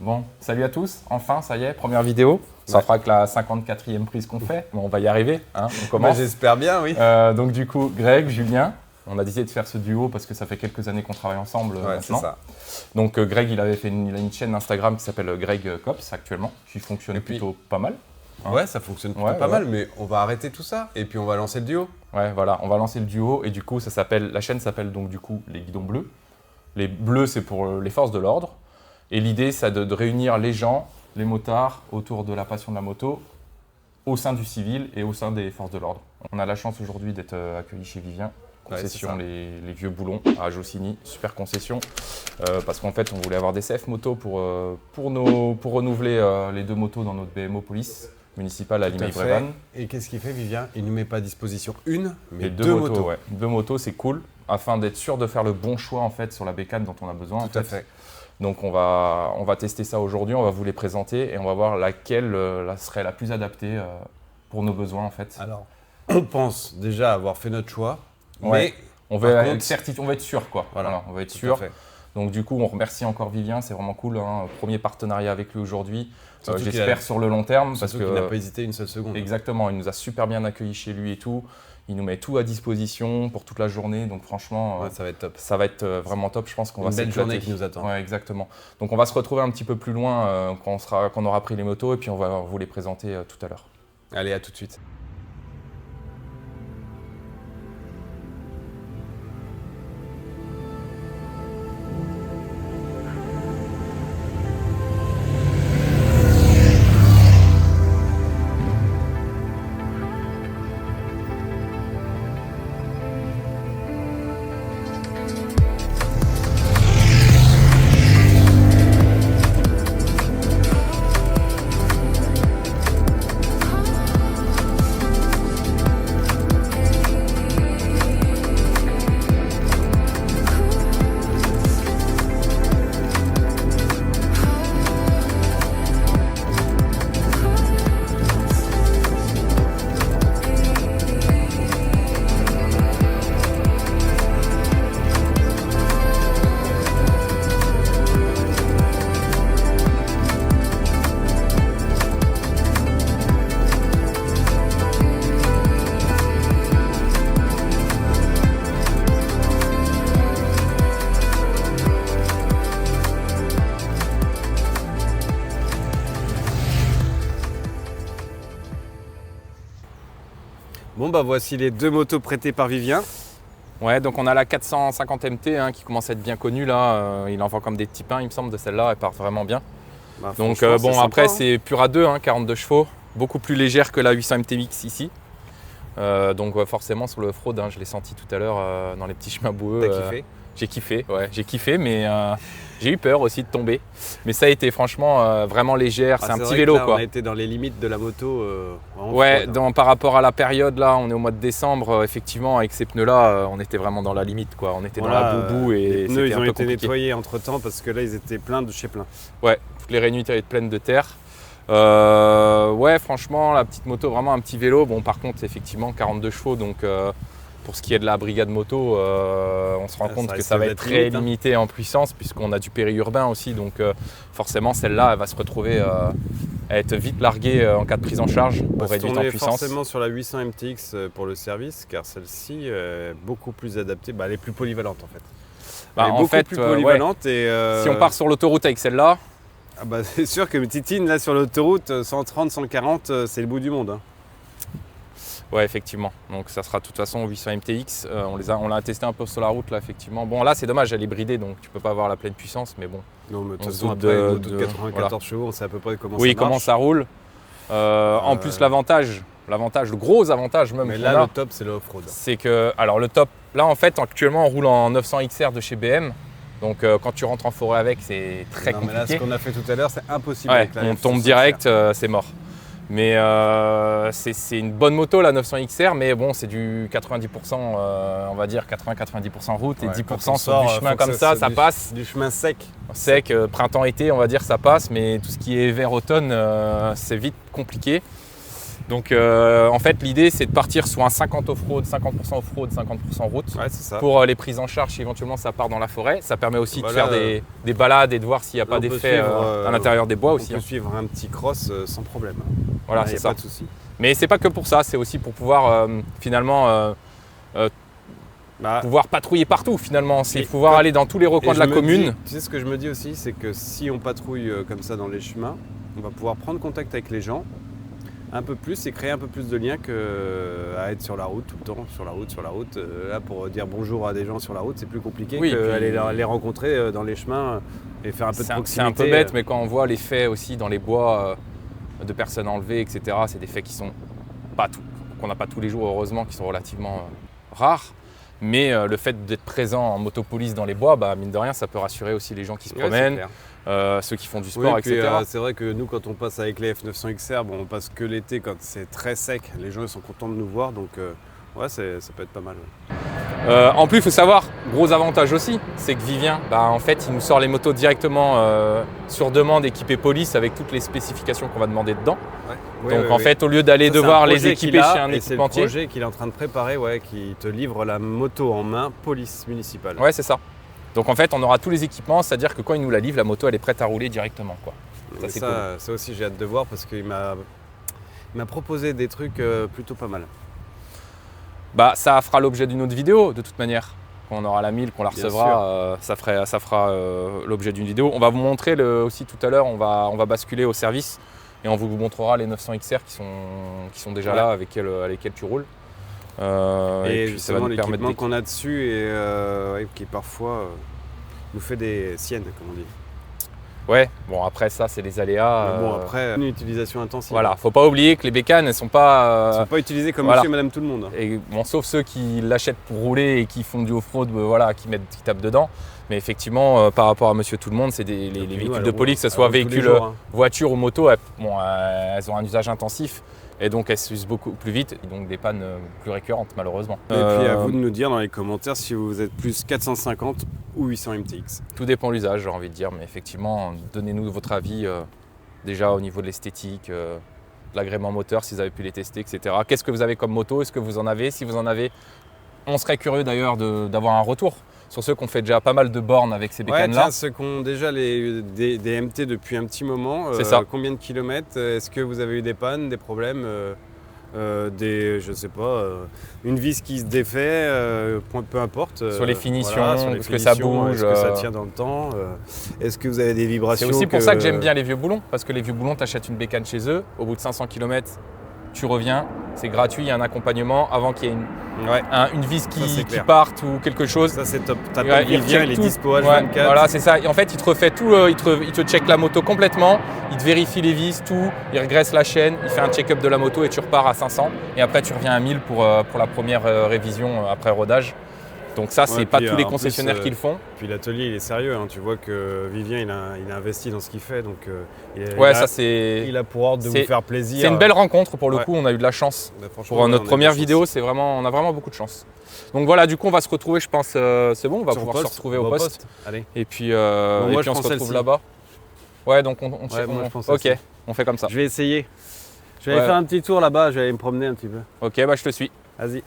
Bon, salut à tous, enfin ça y est, première vidéo. Ça fera que la 54e prise qu'on fait, bon, on va y arriver, hein, on commence. J'espère bien, oui. Donc du coup, Greg, Julien, on a décidé de faire ce duo parce que ça fait quelques années qu'on travaille ensemble maintenant. C'est ça. Donc Greg, il a une chaîne Instagram qui s'appelle Greg Cops actuellement, qui fonctionne plutôt pas mal. Hein. Ouais, ça fonctionne plutôt pas mal, mais on va arrêter tout ça et puis on va lancer le duo. Ouais, voilà, on va lancer le duo et du coup, la chaîne s'appelle donc du coup les guidons bleus. Les bleus, c'est pour les forces de l'ordre. Et l'idée, c'est de réunir les gens, les motards, autour de la passion de la moto, au sein du civil et au sein des forces de l'ordre. On a la chance aujourd'hui d'être accueillis chez Vivien, concession les Vieux Boulons à Jossigny, super concession, parce qu'en fait, on voulait avoir des CF motos pour renouveler les deux motos dans notre BMO police municipale à Limay-Brévannes. Et qu'est-ce qu'il fait, Vivien? Il ne nous met pas à disposition une, mais deux motos. Ouais. Deux motos, c'est cool, afin d'être sûr de faire le bon choix en fait sur la bécane dont on a besoin. Tout à fait. Donc on va tester ça aujourd'hui, on va vous les présenter et on va voir laquelle serait la plus adaptée pour nos besoins en fait. Alors, on pense déjà avoir fait notre choix, mais on va être sûr quoi. Voilà, on va être sûr. Donc du coup, on remercie encore Vivien, c'est vraiment cool. Hein. Premier partenariat avec lui aujourd'hui. J'espère sur le long terme. Parce qu'il n'a pas hésité une seule seconde. Exactement, il nous a super bien accueillis chez lui et tout. Il nous met tout à disposition pour toute la journée, donc franchement, ça va être top. Ça va être vraiment top. Je pense qu'on va s'éclater. Une belle journée qui nous attend. Ouais, exactement. Donc on va se retrouver un petit peu plus loin quand on aura pris les motos et puis on va vous les présenter tout à l'heure. Allez, à tout de suite. Bon bah voici les deux motos prêtées par Vivien. Ouais, donc on a la 450 MT qui commence à être bien connue là. Il en vend comme des petits pains, il me semble, de celle-là, elle part vraiment bien. Bah, donc bon, après c'est pur à 2, 42 chevaux, beaucoup plus légère que la 800 MTX ici. Donc forcément sur le off-road, je l'ai senti tout à l'heure dans les petits chemins boueux. T'as kiffé? J'ai kiffé, mais j'ai eu peur aussi de tomber. Mais ça a été franchement vraiment légère, c'est un petit vélo là, quoi. On a été dans les limites de la moto. Ouais, par rapport à la période là, on est au mois de décembre, effectivement avec ces pneus là, on était vraiment dans la limite quoi. On était dans la boubou et les pneus ils ont été compliqué. Nettoyés entre temps parce que là ils étaient pleins de chez plein. Ouais, toutes les réunions étaient pleines de terre. Ouais, franchement, la petite moto, vraiment un petit vélo. Bon, par contre, effectivement, 42 chevaux, donc pour ce qui est de la brigade moto, on se rend compte que ça va être très limité en puissance puisqu'on a du périurbain aussi. Donc forcément, celle-là, elle va se retrouver à être vite larguée en cas de prise en charge pour réduire en puissance. Forcément sur la 800 MTX pour le service, car celle-ci est beaucoup plus adaptée. Bah, elle est plus polyvalente en fait. Elle est beaucoup plus polyvalente et si on part sur l'autoroute avec celle-là. Ah bah, c'est sûr que Titine, là sur l'autoroute, 130, 140, c'est le bout du monde. Hein. Ouais, effectivement. Donc ça sera de toute façon 800 MTX. On l'a testé un peu sur la route là, effectivement. Bon, là c'est dommage, elle est bridée, donc tu peux pas avoir la pleine puissance, mais bon. Non, mais de toute façon, après, une moto de 94 chevaux, on sait à peu près comment ça marche. Oui, comment ça roule. En plus, le gros avantage même. Mais là, le top, c'est le off-road. C'est que, alors le top, là en fait, actuellement, on roule en 900 XR de chez BM. Donc quand tu rentres en forêt avec, c'est très compliqué. Mais là, ce qu'on a fait tout à l'heure, c'est impossible. Ouais, avec la on tombe direct, c'est mort. Mais c'est une bonne moto la 900 XR, mais bon, c'est du 90%, on va dire 80-90% route et 10% sur du chemin comme ça passe. Du chemin sec. Sec, printemps-été, on va dire ça passe, mais tout ce qui est hiver-automne, c'est vite compliqué. Donc en fait l'idée c'est de partir sur un 50 off-road, 50% off-road, 50% route. Ouais, c'est ça. Pour les prises en charge si éventuellement ça part dans la forêt. Ça permet aussi Voilà, de faire des balades et de voir s'il n'y a là, pas on peut d'effet suivre, à l'intérieur des bois on aussi. peut suivre un petit cross sans problème. Voilà, Là, c'est y a ça. pas de souci. Mais c'est pas que pour ça, c'est aussi pour pouvoir finalement pouvoir patrouiller partout finalement. C'est Et pouvoir aller dans tous les recoins Et de la je me commune. dis- tu sais ce que je me dis aussi, c'est que si on patrouille comme ça dans les chemins, on va pouvoir prendre contact avec les gens un peu plus et créer un peu plus de liens qu'à être sur la route tout le temps, sur la route. Là, pour dire bonjour à des gens sur la route, c'est plus compliqué Oui, qu'aller puis- les rencontrer dans les chemins et faire un peu de C'est proximité. un peu bête, mais quand on voit les faits aussi dans les bois de personnes enlevées, etc., c'est des faits qui sont pas tout, qu'on n'a pas tous les jours heureusement, qui sont relativement rares. Mais le fait d'être présent en motopolice dans les bois, bah, mine de rien, ça peut rassurer aussi les gens qui se Ouais, c'est promènent, clair. ceux qui font du Oui, sport, puis, etc. c'est vrai que nous, quand on passe avec les F900 XR, bon, on passe que l'été quand c'est très sec. Les gens ils sont contents de nous voir, donc ouais, ça peut être pas mal. Ouais. En plus, il faut savoir, gros avantage aussi, c'est que Vivien, bah, en fait, il nous sort les motos directement sur demande, équipées police, avec toutes les spécifications qu'on va demander dedans. Ouais. Donc Oui, en oui. fait, au lieu d'aller Ça, c'est un devoir les projet équiper qu'il a, chez un et c'est le équipementier, projet qu'il est en train de préparer, ouais, qui te livre la moto en main, police municipale. ouais, c'est ça. Donc en fait, on aura tous les équipements, c'est-à-dire que quand il nous la livre, la moto, elle est prête à rouler directement, quoi. Mais c'est ça aussi, j'ai hâte de voir parce qu'il m'a proposé des trucs plutôt pas mal. Bah, ça fera l'objet d'une autre vidéo, de toute manière. Quand on aura la 1000, qu'on la Bien recevra, ça fera l'objet d'une vidéo. On va vous montrer aussi tout à l'heure, on va basculer au service et on vous montrera les 900 XR qui sont déjà là, avec lesquels tu roules. Et puis ça va justement, nous permettre l'équipement qu'on a dessus et ouais, qui parfois nous fait des siennes, comme on dit. Ouais, bon après ça c'est les aléas. Mais bon, après, une utilisation intensive. Voilà, faut pas oublier que les bécanes elles sont pas. Ils ne sont pas utilisés comme voilà. monsieur et madame tout le monde. Et, bon, sauf ceux qui l'achètent pour rouler et qui font du off-road, voilà, qui tapent dedans. Mais effectivement, par rapport à monsieur tout le monde, c'est les véhicules de police, que ce soit véhicules, voitures ou motos, elles ont un usage intensif. Et donc elles s'usent beaucoup plus vite, et donc des pannes plus récurrentes malheureusement. Et puis à vous de nous dire dans les commentaires si vous êtes plus 450 ou 800 MTX. Tout dépend de l'usage, j'ai envie de dire, mais effectivement, donnez-nous votre avis déjà au niveau de l'esthétique, de l'agrément moteur, si vous avez pu les tester, etc. Qu'est-ce que vous avez comme moto? Est-ce que vous en avez? Si vous en avez, on serait curieux d'ailleurs d'avoir un retour sur ceux qui ont fait déjà pas mal de bornes avec ces bécanes-là. Ouais, ceux qui ont déjà des MT depuis un petit moment. C'est ça. Combien de kilomètres? Est-ce que vous avez eu des pannes, des problèmes je sais pas, une vis qui se défait, peu importe. Sur les finitions, voilà, sur les est-ce que ça bouge, est-ce que ça tient dans le temps, est-ce que vous avez des vibrations? C'est aussi pour ça que j'aime bien les vieux boulons, parce que les vieux boulons, tu achètes une bécane chez eux, au bout de 500 km, tu reviens, c'est gratuit, il y a un accompagnement avant qu'il y ait une vis qui parte ou quelque chose. Ça c'est top. T'appelles Vivien, il est dispo H24. Ouais, voilà, c'est ça. Et en fait, il te refait tout, il te check la moto complètement, il te vérifie les vis, tout, il régresse la chaîne, il fait un check-up de la moto et tu repars à 500. Et après, tu reviens à 1000 pour la première révision après rodage. Donc ça, c'est pas tous les concessionnaires qui le font. Puis l'atelier, il est sérieux. Hein. Tu vois que Vivien, il a investi dans ce qu'il fait. Donc il a pour ordre de vous faire plaisir. C'est une belle rencontre pour le coup. On a eu de la chance. Pour notre première vidéo, on a vraiment beaucoup de chance. Donc voilà, du coup, on va se retrouver, je pense, c'est bon, on va pouvoir se retrouver au poste. Allez. Et puis, on se retrouve là-bas. Ouais, donc ok, on fait comme ça. Je vais essayer. Je vais aller faire un petit tour là-bas, je vais aller me promener un petit peu. Ok, bah je te suis. Vas-y.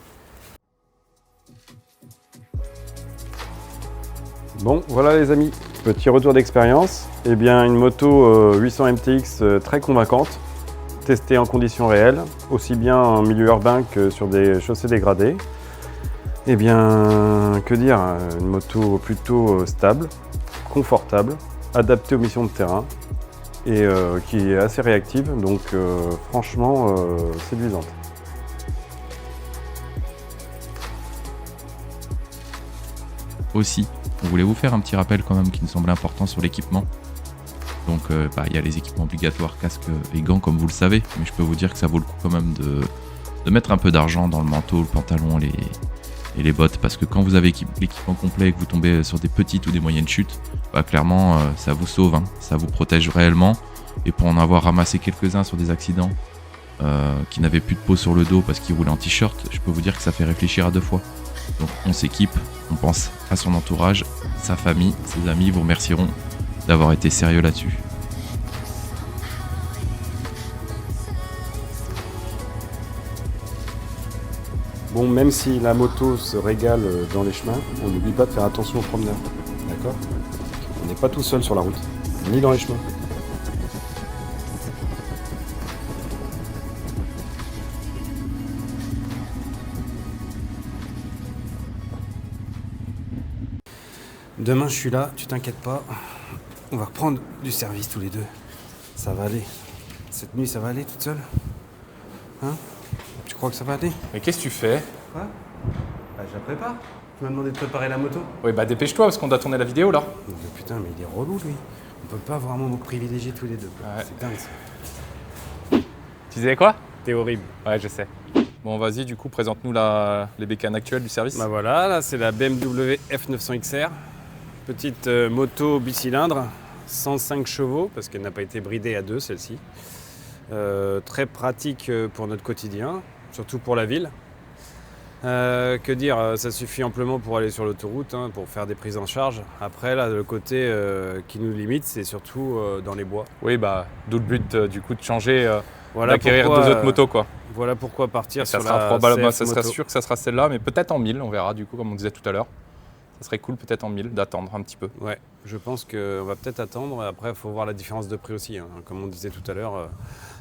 Bon, voilà les amis, petit retour d'expérience. Eh bien, une moto 800 MTX très convaincante, testée en conditions réelles, aussi bien en milieu urbain que sur des chaussées dégradées. Eh bien, que dire, une moto plutôt stable, confortable, adaptée aux missions de terrain et qui est assez réactive, donc franchement séduisante. Aussi, on voulait vous faire un petit rappel quand même qui nous semblait important sur l'équipement. Donc il y a les équipements obligatoires, casque et gants comme vous le savez, mais je peux vous dire que ça vaut le coup quand même de mettre un peu d'argent dans le manteau, le pantalon et les bottes, parce que quand vous avez l'équipement complet et que vous tombez sur des petites ou des moyennes chutes, clairement ça vous sauve, hein, ça vous protège réellement. Et pour en avoir ramassé quelques-uns sur des accidents qui n'avaient plus de peau sur le dos parce qu'ils roulaient en t-shirt, je peux vous dire que ça fait réfléchir à 2 fois. Donc on s'équipe, on pense à son entourage, sa famille, ses amis vous remercieront d'avoir été sérieux là-dessus. Bon, même si la moto se régale dans les chemins, on n'oublie pas de faire attention aux promeneurs. D'accord? On n'est pas tout seul sur la route, ni dans les chemins. Demain, je suis là, tu t'inquiètes pas. On va reprendre du service tous les deux. Ça va aller. Cette nuit, ça va aller toute seule? Hein? Tu crois que ça va aller? Mais qu'est-ce que tu fais? Quoi? Bah, je la prépare. Tu m'as demandé de préparer la moto. Oui, bah dépêche-toi parce qu'on doit tourner la vidéo là. Mais putain, mais il est relou, lui. On peut pas avoir un moment privilégié tous les deux. Ouais. C'est dingue, ça. Tu disais quoi? T'es horrible. Ouais, je sais. Bon, vas-y, du coup, présente-nous les bécanes actuelles du service. Bah voilà, là, c'est la BMW F900XR. Petite moto bicylindre, 105 chevaux, parce qu'elle n'a pas été bridée à 2, celle-ci. Très pratique pour notre quotidien, surtout pour la ville. Que dire, ça suffit amplement pour aller sur l'autoroute, hein, pour faire des prises en charge. Après, là, le côté qui nous limite, c'est surtout dans les bois. Oui, bah, d'où le but du coup de changer, Voilà d'acquérir pourquoi, deux autres motos, quoi. Voilà pourquoi partir Ça sur sera la probablement, CF ça sera moto. sûr que ça sera celle-là, mais peut-être en 1000, on verra, du coup, comme on disait tout à l'heure. Ça serait cool, peut-être en 1000, d'attendre un petit peu. Ouais, je pense qu'on va peut-être attendre. Après, il faut voir la différence de prix aussi, hein. Comme on disait tout à l'heure,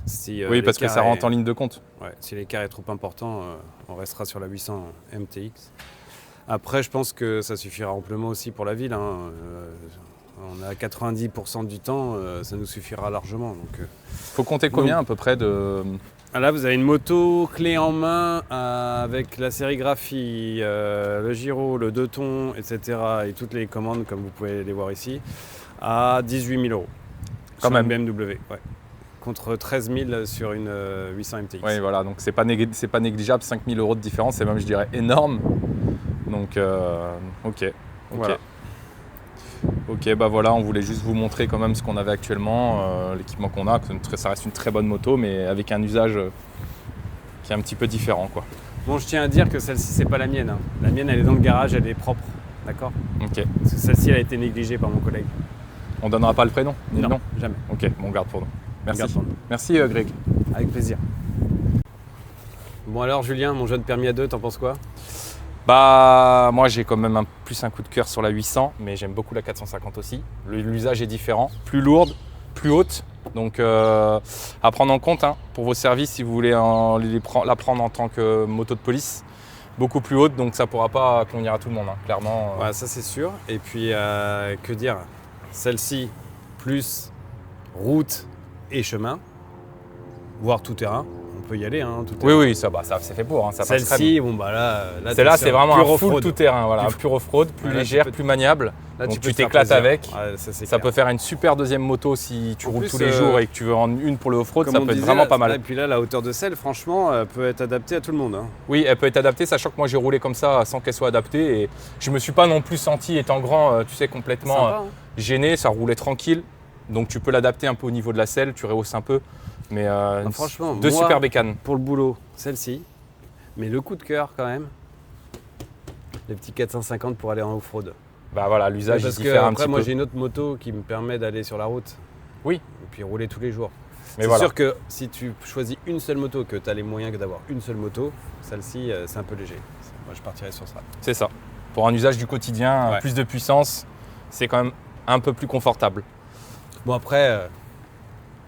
si Oui, parce que l'écart ça rentre est- en ligne de compte. Ouais, si l'écart est trop important, on restera sur la 800 MTX. Après, je pense que ça suffira amplement aussi pour la ville, hein. On est à 90% du temps, ça nous suffira largement. Donc, Faut compter combien à peu près de... là, vous avez une moto clé en main avec la sérigraphie, le gyro, le 2 tons, etc. et toutes les commandes, comme vous pouvez les voir ici, à 18 000 €. Quand Sur même. une BMW, ouais. Contre 13 000 sur une 800 MTX. Oui, voilà, donc c'est pas négligeable, 5 000 € de différence, c'est même, je dirais, énorme. Donc, ok. Voilà. Ok, bah voilà, on voulait juste vous montrer quand même ce qu'on avait actuellement, l'équipement qu'on a. Ça reste une très bonne moto, mais avec un usage qui est un petit peu différent, quoi. Bon, je tiens à dire que celle-ci, c'est pas la mienne, hein. La mienne, elle est dans le garage, elle est propre. D'accord? Ok. Parce que celle-ci, elle a été négligée par mon collègue. On donnera pas le prénom ni le nom? jamais. Ok, bon, on garde pour nous. Merci. Garde pour nous. Merci, Greg. Avec plaisir. Bon alors, Julien, mon jeune permis à 2, t'en penses quoi? Bah, moi j'ai quand même plus un coup de cœur sur la 800, mais j'aime beaucoup la 450 aussi. L'usage est différent, plus lourde, plus haute. Donc à prendre en compte, hein, pour vos services si vous voulez la prendre en tant que moto de police. Beaucoup plus haute, donc ça ne pourra pas convenir à tout le monde, hein, clairement. Ouais, ça c'est sûr. Et puis, que dire? Celle-ci, plus route et chemin, voire tout terrain. On peut y aller, hein, tout terrain. Oui, ça c'est fait pour. Hein, ça passe très bien. Celle-ci, bon bah là Celle-là, c'est vraiment un full off-road. tout-terrain, voilà, pur off-road, plus Ouais, là, légère, tu peux- plus maniable. Là, Donc peux tu te faire t'éclates plaisir. avec. Ouais, ça c'est Ça clair. peut faire une super deuxième moto si tu En roules plus, tous les jours et que tu veux en une pour le off-road, Comme ça on peut être disait, vraiment là, pas mal. Et puis là, la hauteur de selle, franchement, peut être adaptée à tout le monde, hein. Oui, elle peut être adaptée, sachant que moi j'ai roulé comme ça sans qu'elle soit adaptée et je me suis pas non plus senti, étant grand, tu sais, complètement Sympa, hein. gêné, ça roulait tranquille. Donc tu peux l'adapter un peu au niveau de la selle, tu rehausses un peu. Mais franchement, deux moi, super bécanes. Pour le boulot, celle-ci. Mais le coup de cœur quand même, les petits 450 pour aller en off-road. Bah voilà, l'usage Parce il que diffère un après, petit moi peu. j'ai une autre moto qui me permet d'aller sur la route. Oui. Et puis rouler tous les jours. Mais C'est voilà. sûr que si tu choisis une seule moto, que tu as les moyens d'avoir une seule moto, celle-ci c'est un peu léger. Moi je partirais sur ça. C'est ça. Pour un usage du quotidien, Ouais. plus de puissance, c'est quand même un peu plus confortable. Bon après,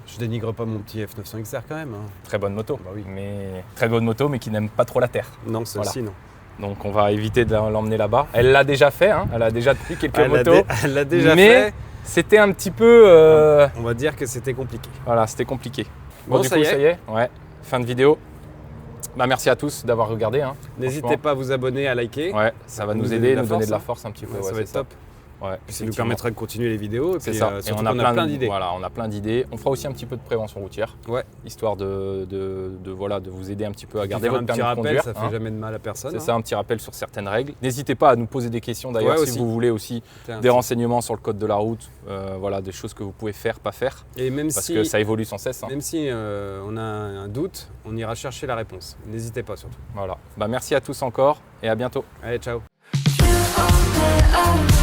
je dénigre pas mon petit F900 XR quand même, hein. Très bonne moto. Bah oui. Mais très bonne moto, mais qui n'aime pas trop la terre. Non, celle-ci non. Donc on va éviter de l'emmener là-bas. Elle l'a déjà fait, hein. Elle a déjà pris quelques motos. Elle l'a déjà mais fait. c'était un petit peu... On va dire que c'était compliqué. Voilà, c'était compliqué. Bon, du ça coup, y est. ça y est. Ouais. Fin de vidéo. Bah, merci à tous d'avoir regardé. Hein, N'hésitez franchement. pas à vous abonner, à liker. Ouais, ça va nous nous aider, donner de la nous donner de la force, force un petit peu. Ouais, ça ouais, va être c'est top. Ouais, Puis ça nous effectivement. permettra de continuer les vidéos. Et C'est puis, ça. Et surtout on a qu'on plein d'idées. Voilà, on a plein d'idées. On fera aussi un petit peu de prévention routière, Ouais. histoire de vous aider un petit peu à Puis garder faire votre un petit permis de rappel, conduire. ça fait hein. jamais de mal à personne. C'est hein. ça, un petit rappel sur certaines règles. N'hésitez pas à nous poser des questions d'ailleurs Ouais, si aussi. vous voulez aussi Tiens, des renseignements sur le code de la route, voilà, des choses que vous pouvez faire, pas faire, Et même parce si, que ça évolue sans cesse. hein. même si on a un doute, on ira chercher la réponse. N'hésitez pas surtout. Voilà. Bah, merci à tous encore et à bientôt. Allez, ciao. You own it all.